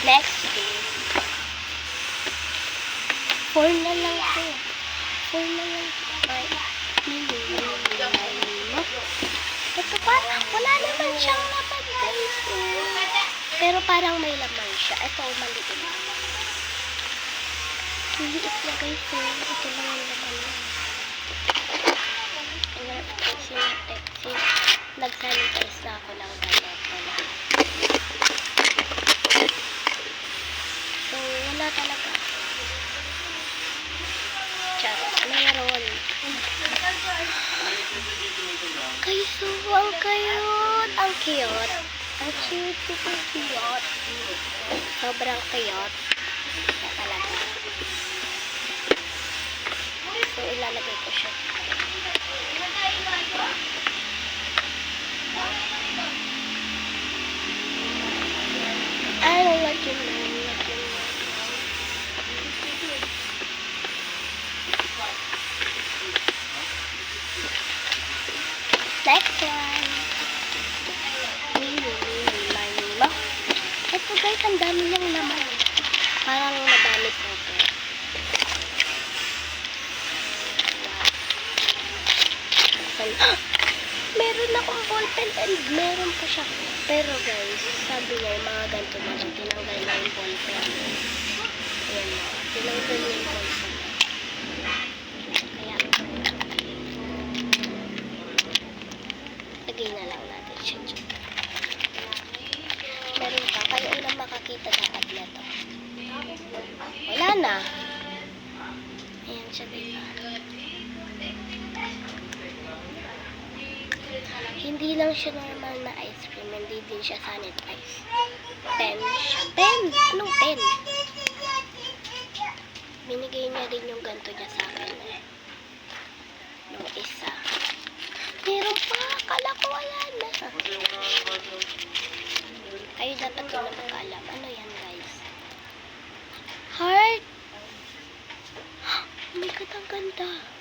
Next game. 4 na lang po. 4 na lang po. Ay, ito pa, wala naman siyang laman guys. Pero parang may laman siya. Ito, maliit. Maliit na guys. Ito lang ang laman niya. Nag-sanitize na ako ng gamot. So, wala talaga. Charot. Mayroon. Guys, so, ang cute. Ang cute. Ang cute. Super cute. Sobrang cute. Na talaga. So, ilalagay ko siya. I don't like you, man. Next one. Ito guys, ang dami niyang laman. Parang madami sobrang. Meron akong ballpen and meron pa siya. Pero guys, sabi niya yung mga ganito na siya, tinanggal na yung ballpen. Ayan mo, tinanggal na yung ballpen. Kaya, lagay na lang natin siya dyan. Meron pa, kayo lang makakita dapat na to. Wala na. Ayan siya diba. Hindi lang siya normal na ice cream. Hindi din siya sanitize. Pen siya. Pen! Anong pen? Binigay niya rin yung ganito niya sa akin. Yung isa. Meron pa. Akala ko wala na. Kayo dapat ko na makaalam. Ano yan guys? Heart! Oh my God, ang ganda.